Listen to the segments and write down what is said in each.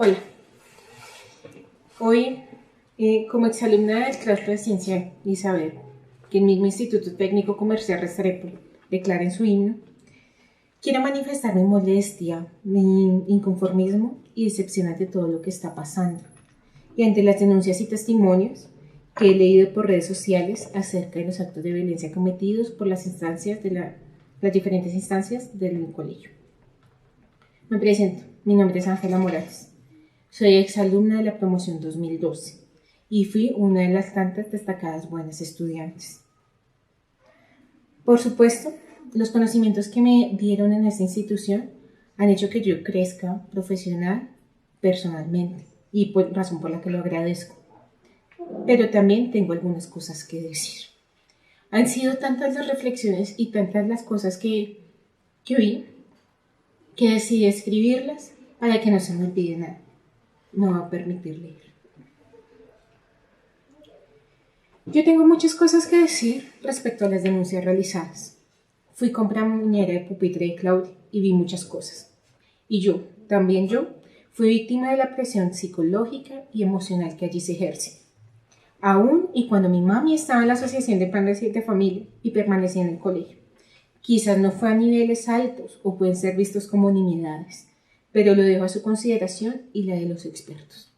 Hola, hoy como exalumna del claustro de Ciencia y Saber, que el mismo Instituto Técnico Comercial Restrepo declara en su himno, quiero manifestar mi molestia, mi inconformismo y decepción ante todo lo que está pasando y ante las denuncias y testimonios que he leído por redes sociales acerca de los actos de violencia cometidos por las diferentes instancias del colegio. Me presento, mi nombre es Ángela Morales. Soy exalumna de la promoción 2012 y fui una de las tantas destacadas buenas estudiantes. Por supuesto, los conocimientos que me dieron en esta institución han hecho que yo crezca profesional, personalmente, y razón por la que lo agradezco. Pero también tengo algunas cosas que decir. Han sido tantas las reflexiones y tantas las cosas que vi que decidí escribirlas para que no se me olvide nada. Me va a permitir leer. Yo tengo muchas cosas que decir respecto a las denuncias realizadas. Fui compañera de pupitre de Claudia y vi muchas cosas. Y también yo, fui víctima de la presión psicológica y emocional que allí se ejerce. Aún y cuando mi mami estaba en la Asociación de Padres de Familia y permanecía en el colegio. Quizás no fue a niveles altos o pueden ser vistos como nimiedades, pero lo dejo a su consideración y la de los expertos.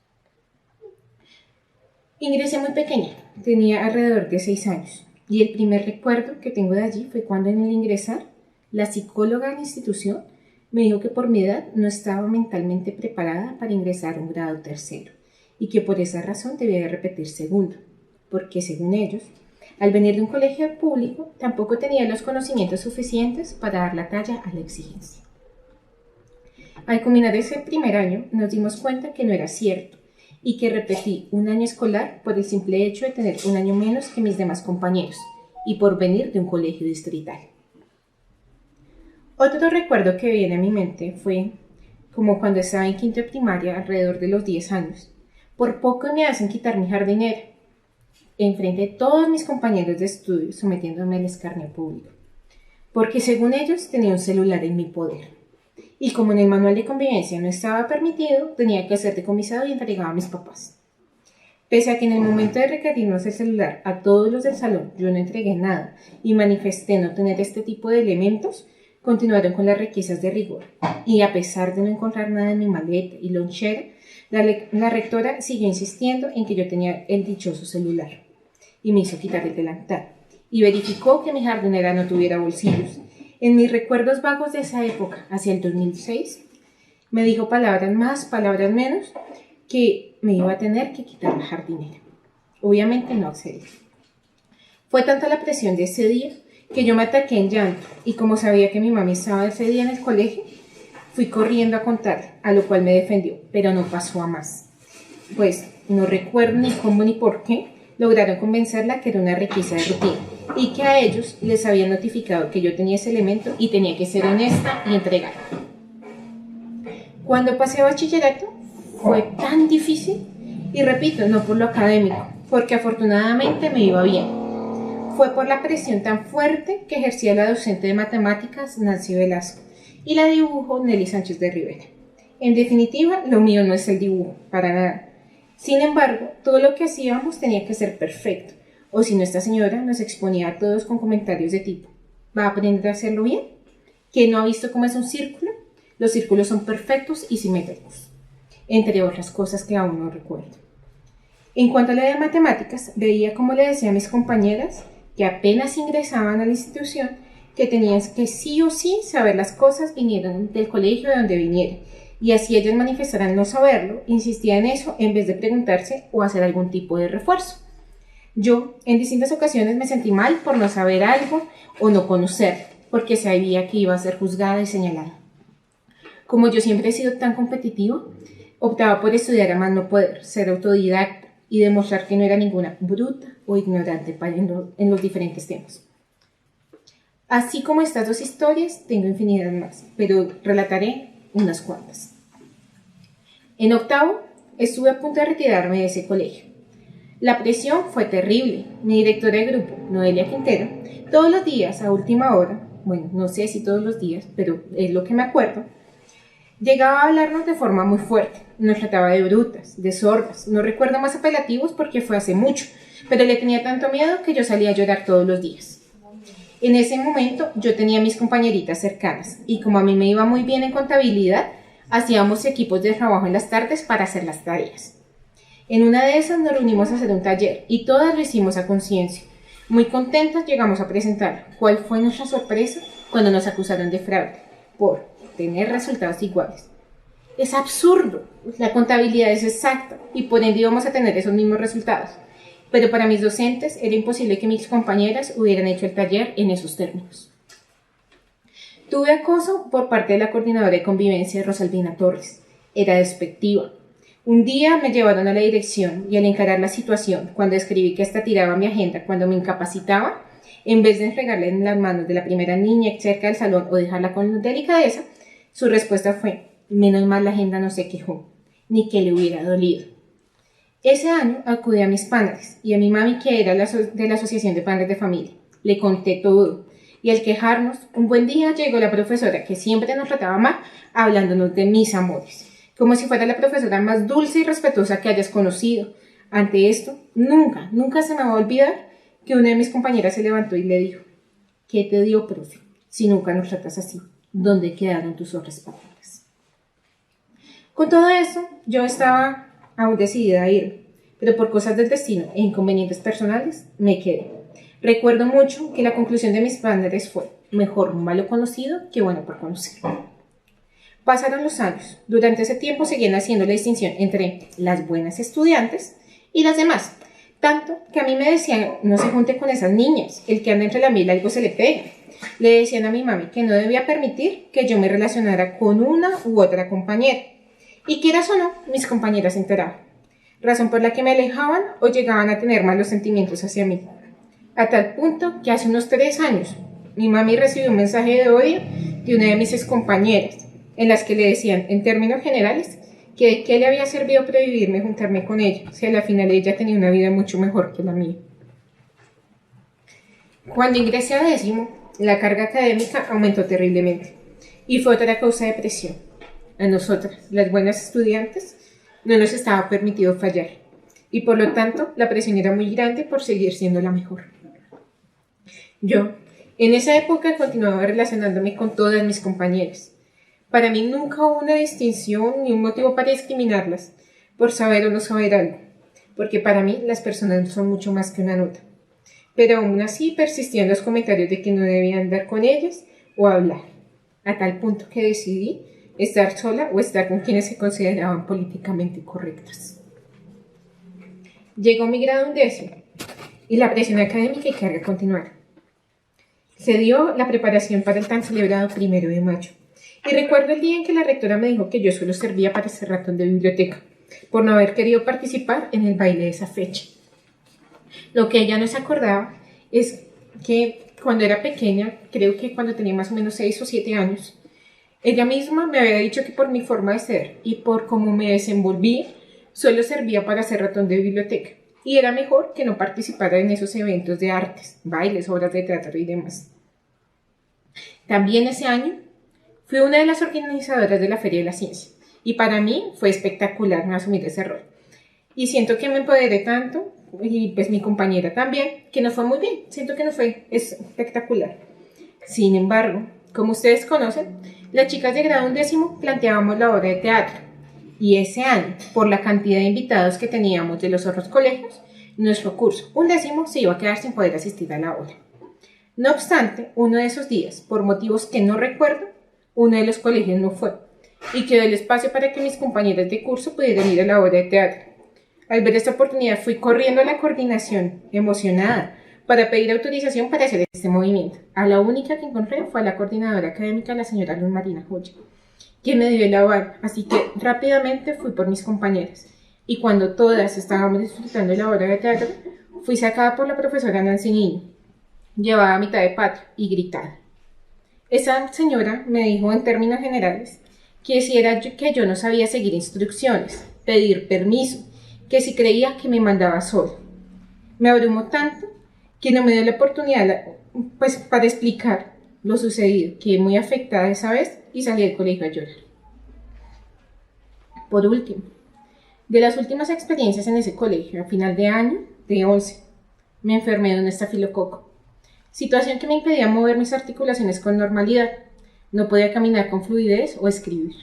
Ingresé muy pequeña, tenía alrededor de 6 años, y el primer recuerdo que tengo de allí fue cuando en el ingresar, la psicóloga de la institución me dijo que por mi edad no estaba mentalmente preparada para ingresar a un grado tercero, y que por esa razón debía de repetir segundo, porque según ellos, al venir de un colegio público, tampoco tenía los conocimientos suficientes para dar la talla a la exigencia. Al culminar ese primer año, nos dimos cuenta que no era cierto y que repetí un año escolar por el simple hecho de tener un año menos que mis demás compañeros y por venir de un colegio distrital. Otro recuerdo que viene a mi mente fue como cuando estaba en quinto de primaria, alrededor de los 10 años. Por poco me hacen quitar mi jardinera, enfrente de todos mis compañeros de estudio, sometiéndome al escarnio público, porque según ellos tenía un celular en mi poder. Y como en el manual de convivencia no estaba permitido, tenía que ser decomisado y entregado a mis papás. Pese a que en el momento de requerirnos el celular a todos los del salón yo no entregué nada y manifesté no tener este tipo de elementos, continuaron con las requisas de rigor. Y a pesar de no encontrar nada en mi maleta y lonchera, la rectora siguió insistiendo en que yo tenía el dichoso celular y me hizo quitar el delantal. Y verificó que mi jardinera no tuviera bolsillos. En mis recuerdos vagos de esa época, hacia el 2006, me dijo palabras más, palabras menos, que me iba a tener que quitar la jardinera. Obviamente no accedí. Fue tanta la presión de ese día que yo me ataqué en llanto y como sabía que mi mami estaba ese día en el colegio, fui corriendo a contarle, a lo cual me defendió, pero no pasó a más. Pues no recuerdo ni cómo ni por qué lograron convencerla que era una requisa de rutina y que a ellos les había notificado que yo tenía ese elemento y tenía que ser honesta y entregarlo. Cuando pasé a bachillerato fue tan difícil y repito, no por lo académico, porque afortunadamente me iba bien. Fue por la presión tan fuerte que ejercía la docente de matemáticas Nancy Velasco y la dibujo Nelly Sánchez de Rivera. En definitiva, lo mío no es el dibujo, para nada. Sin embargo, todo lo que hacíamos tenía que ser perfecto, o si no, esta señora nos exponía a todos con comentarios de tipo: ¿va a aprender a hacerlo bien? ¿Quién no ha visto cómo es un círculo? Los círculos son perfectos y simétricos, entre otras cosas que aún no recuerdo. En cuanto a la de matemáticas, veía como le decía a mis compañeras que apenas ingresaban a la institución que tenían que sí o sí saber las cosas vinieran del colegio de donde vinieran, y así ellas manifestaran no saberlo, insistía en eso en vez de preguntarse o hacer algún tipo de refuerzo. Yo, en distintas ocasiones, me sentí mal por no saber algo o no conocer, porque sabía que iba a ser juzgada y señalada. Como yo siempre he sido tan competitivo, optaba por estudiar a más no poder, ser autodidacta y demostrar que no era ninguna bruta o ignorante en los diferentes temas. Así como estas dos historias, tengo infinidad más, pero relataré unas cuantas. En octavo, estuve a punto de retirarme de ese colegio. La presión fue terrible. Mi directora de grupo, Noelia Quintero, todos los días a última hora, bueno, no sé si todos los días, pero es lo que me acuerdo, Llegaba a hablarnos de forma muy fuerte, nos trataba de brutas, de sordas, no recuerdo más apelativos porque fue hace mucho, pero le tenía tanto miedo que yo salía a llorar todos los días. En ese momento yo tenía mis compañeritas cercanas y como a mí me iba muy bien en contabilidad, hacíamos equipos de trabajo en las tardes para hacer las tareas. En una de esas nos reunimos a hacer un taller y todas lo hicimos a conciencia. Muy contentas llegamos a presentar. ¿Cuál fue nuestra sorpresa cuando nos acusaron de fraude por tener resultados iguales? Es absurdo, la contabilidad es exacta y por ende íbamos a tener esos mismos resultados. Pero para mis docentes era imposible que mis compañeras hubieran hecho el taller en esos términos. Tuve acoso por parte de la coordinadora de convivencia, Rosalvina Torres. Era despectiva. Un día me llevaron a la dirección y al encarar la situación, cuando escribí que hasta tiraba mi agenda cuando me incapacitaba, en vez de entregarla en las manos de la primera niña cerca del salón o dejarla con delicadeza, su respuesta fue: menos mal la agenda no se quejó, ni que le hubiera dolido. Ese año acudí a mis padres y a mi mami, que era de la Asociación de Padres de Familia. Le conté todo y al quejarnos, un buen día llegó la profesora, que siempre nos trataba mal, hablándonos de mis amores, como si fuera la profesora más dulce y respetuosa que hayas conocido. Ante esto, nunca se me va a olvidar que una de mis compañeras se levantó y le dijo: ¿qué te dio, profe? Si nunca nos tratas así, ¿dónde quedaron tus otras palabras? Con todo eso, yo estaba aún decidida a irme, pero por cosas del destino e inconvenientes personales, me quedé. Recuerdo mucho que la conclusión de mis padres fue: mejor malo conocido que bueno por conocer. Pasaron los años. Durante ese tiempo seguían haciendo la distinción entre las buenas estudiantes y las demás, tanto que a mí me decían: no se junte con esas niñas, el que anda entre la mil algo se le pega. Le decían a mi mami que no debía permitir que yo me relacionara con una u otra compañera, y quieras o no, mis compañeras se enteraban, razón por la que me alejaban o llegaban a tener malos sentimientos hacia mí, a tal punto que hace unos 3 años mi mami recibió un mensaje de odio de una de mis excompañeras, en las que le decían, en términos generales, que de qué le había servido prohibirme juntarme con ella, si a la final ella tenía una vida mucho mejor que la mía. Cuando ingresé a 10º, la carga académica aumentó terriblemente y fue otra causa de presión. A nosotras, las buenas estudiantes, no nos estaba permitido fallar y por lo tanto la presión era muy grande por seguir siendo la mejor. Yo, en esa época, continuaba relacionándome con todas mis compañeras. Para mí nunca hubo una distinción ni un motivo para discriminarlas por saber o no saber algo, porque para mí las personas son mucho más que una nota. Pero aún así persistían los comentarios de que no debía andar con ellas o hablar, a tal punto que decidí estar sola o estar con quienes se consideraban políticamente correctas. Llegó mi grado en 10º y la presión académica y carga continuaron. Se dio la preparación para el tan celebrado 1 de mayo. Y recuerdo el día en que la rectora me dijo que yo solo servía para ser ratón de biblioteca, por no haber querido participar en el baile de esa fecha. Lo que ella no se acordaba es que cuando era pequeña, creo que cuando tenía más o menos 6 o 7 años, ella misma me había dicho que por mi forma de ser y por cómo me desenvolví, solo servía para ser ratón de biblioteca. Y era mejor que no participara en esos eventos de artes, bailes, obras de teatro y demás. También ese año fui una de las organizadoras de la Feria de la Ciencia y para mí fue espectacular asumir ese rol. Y siento que me empoderé tanto, y pues mi compañera también, que nos fue muy bien. Siento que nos fue espectacular. Sin embargo, como ustedes conocen, las chicas de grado 10º planteábamos la obra de teatro. Y ese año, por la cantidad de invitados que teníamos de los otros colegios, nuestro curso 11º se iba a quedar sin poder asistir a la obra. No obstante, uno de esos días, por motivos que no recuerdo, uno de los colegios no fue y quedó el espacio para que mis compañeras de curso pudieran ir a la obra de teatro. Al ver esta oportunidad fui corriendo a la coordinación, emocionada, para pedir autorización para hacer este movimiento. A la única que encontré fue a la coordinadora académica, la señora Luz Marina Joya, quien me dio el aval, así que rápidamente fui por mis compañeras. Y cuando todas estábamos disfrutando de la obra de teatro, fui sacada por la profesora Nancy Niño, llevada a mitad de patio y gritada. Esa señora me dijo en términos generales que si era que yo no sabía seguir instrucciones, pedir permiso, que si creía que me mandaba solo. Me abrumó tanto que no me dio la oportunidad para explicar lo sucedido. Quedé muy afectada esa vez y salí del colegio a llorar. Por último, de las últimas experiencias en ese colegio, a final de año, de 11, me enfermé de un estafilococo, situación que me impedía mover mis articulaciones con normalidad. No podía caminar con fluidez o escribir.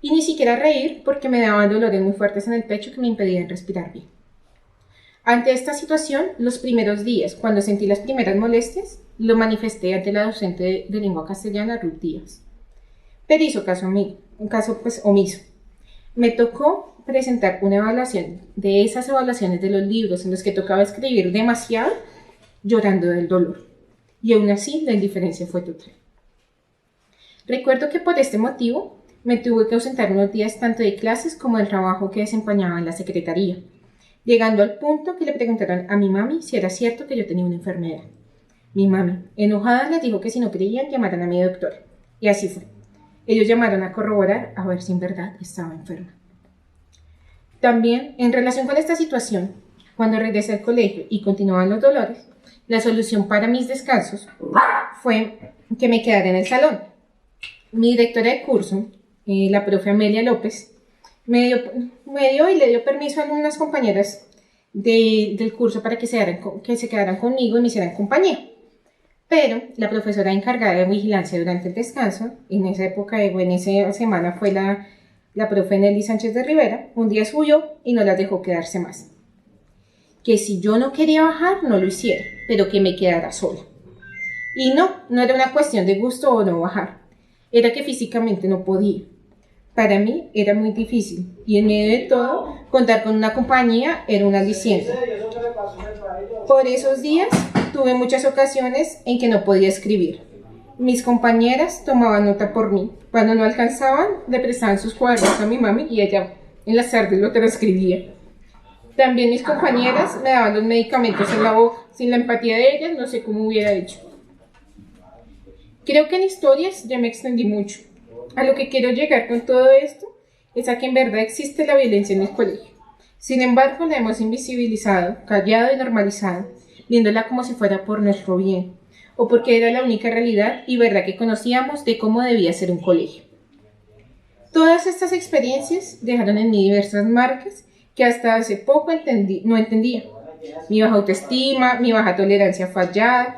Y ni siquiera reír porque me daban dolores muy fuertes en el pecho que me impedían respirar bien. Ante esta situación, los primeros días, cuando sentí las primeras molestias, lo manifesté ante la docente de lengua castellana, Ruth Díaz. Pero hizo caso a mí, un caso omiso. Me tocó presentar una evaluación de esas evaluaciones de los libros en los que tocaba escribir demasiado, llorando del dolor. Y aún así, la indiferencia fue total. Recuerdo que por este motivo me tuve que ausentar unos días tanto de clases como del trabajo que desempeñaba en la secretaría, llegando al punto que le preguntaron a mi mami si era cierto que yo tenía una enfermedad. Mi mami, enojada, les dijo que si no creían, llamaran a mi doctor. Y así fue. Ellos llamaron a corroborar a ver si en verdad estaba enferma. También, en relación con esta situación, cuando regresé al colegio y continuaban los dolores, la solución para mis descansos fue que me quedara en el salón. Mi directora de curso, la profe Amelia López, me dio y le dio permiso a algunas compañeras del curso para que se quedaran conmigo y me hicieran compañía. Pero la profesora encargada de vigilancia durante el descanso, en esa época, en esa semana fue la profe Nelly Sánchez de Rivera, un día subió y no las dejó quedarse más. Que si yo no quería bajar, no lo hiciera, pero que me quedara sola. Y no era una cuestión de gusto o no bajar, era que físicamente no podía. Para mí era muy difícil y en medio de todo, contar con una compañía era un aliciente. Por esos días tuve muchas ocasiones en que no podía escribir. Mis compañeras tomaban nota por mí. Cuando no alcanzaban, le prestaban sus cuadernos a mi mami y ella en las tardes lo transcribía. También mis compañeras me daban los medicamentos en la boca. Sin la empatía de ellas, no sé cómo hubiera hecho. Creo que en historias ya me extendí mucho. A lo que quiero llegar con todo esto es a que en verdad existe la violencia en el colegio. Sin embargo, la hemos invisibilizado, callado y normalizado, viéndola como si fuera por nuestro bien, o porque era la única realidad y verdad que conocíamos de cómo debía ser un colegio. Todas estas experiencias dejaron en mí diversas marcas que hasta hace poco no entendía. Mi baja autoestima, mi baja tolerancia a fallar,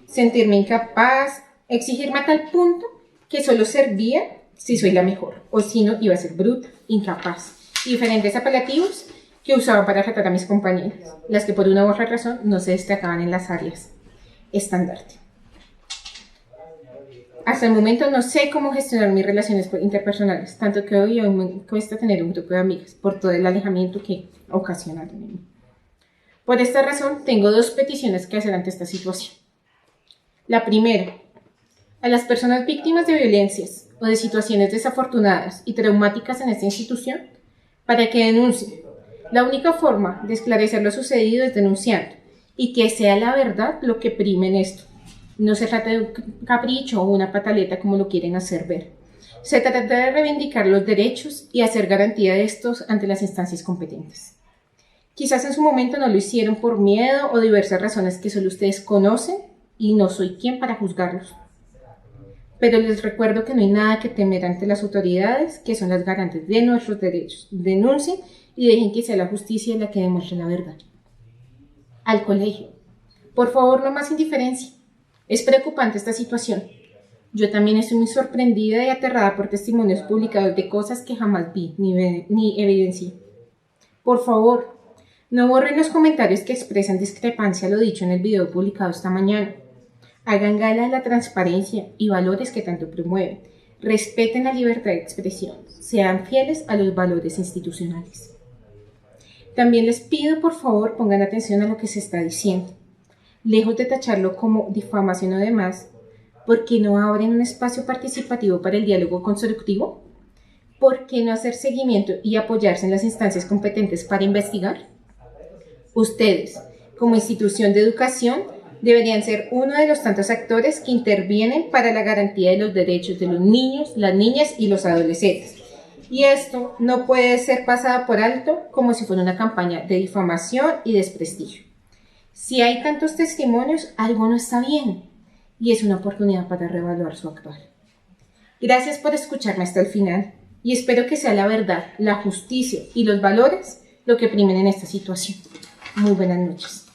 sentirme incapaz, exigirme a tal punto que solo servía si soy la mejor, o si no, iba a ser bruta, incapaz, y diferentes apelativos que usaba para tratar a mis compañeras, las que por una u otra razón no se destacaban en las áreas estandarte. Hasta el momento no sé cómo gestionar mis relaciones interpersonales, tanto que hoy me cuesta tener un grupo de amigas por todo el alejamiento que ocasionaron en mí. Por esta razón, tengo dos peticiones que hacer ante esta situación. La primera, a las personas víctimas de violencias o de situaciones desafortunadas y traumáticas en esta institución, para que denuncien. La única forma de esclarecer lo sucedido es denunciando, y que sea la verdad lo que prime en esto. No se trata de un capricho o una pataleta como lo quieren hacer ver. Se trata de reivindicar los derechos y hacer garantía de estos ante las instancias competentes. Quizás en su momento no lo hicieron por miedo o diversas razones que solo ustedes conocen y no soy quien para juzgarlos. Pero les recuerdo que no hay nada que temer ante las autoridades, que son las garantes de nuestros derechos. Denuncien y dejen que sea la justicia la que demuestre la verdad. Al colegio. Por favor, no más indiferencia. Es preocupante esta situación. Yo también estoy muy sorprendida y aterrada por testimonios publicados de cosas que jamás vi ni evidencié. Por favor, no borren los comentarios que expresan discrepancia a lo dicho en el video publicado esta mañana. Hagan gala de la transparencia y valores que tanto promueven. Respeten la libertad de expresión. Sean fieles a los valores institucionales. También les pido, por favor, pongan atención a lo que se está diciendo. Lejos de tacharlo como difamación o demás, ¿por qué no abren un espacio participativo para el diálogo constructivo? ¿Por qué no hacer seguimiento y apoyarse en las instancias competentes para investigar? Ustedes, como institución de educación, deberían ser uno de los tantos actores que intervienen para la garantía de los derechos de los niños, las niñas y los adolescentes. Y esto no puede ser pasado por alto como si fuera una campaña de difamación y desprestigio. Si hay tantos testimonios, algo no está bien y es una oportunidad para reevaluar su actuar. Gracias por escucharme hasta el final y espero que sea la verdad, la justicia y los valores lo que primen en esta situación. Muy buenas noches.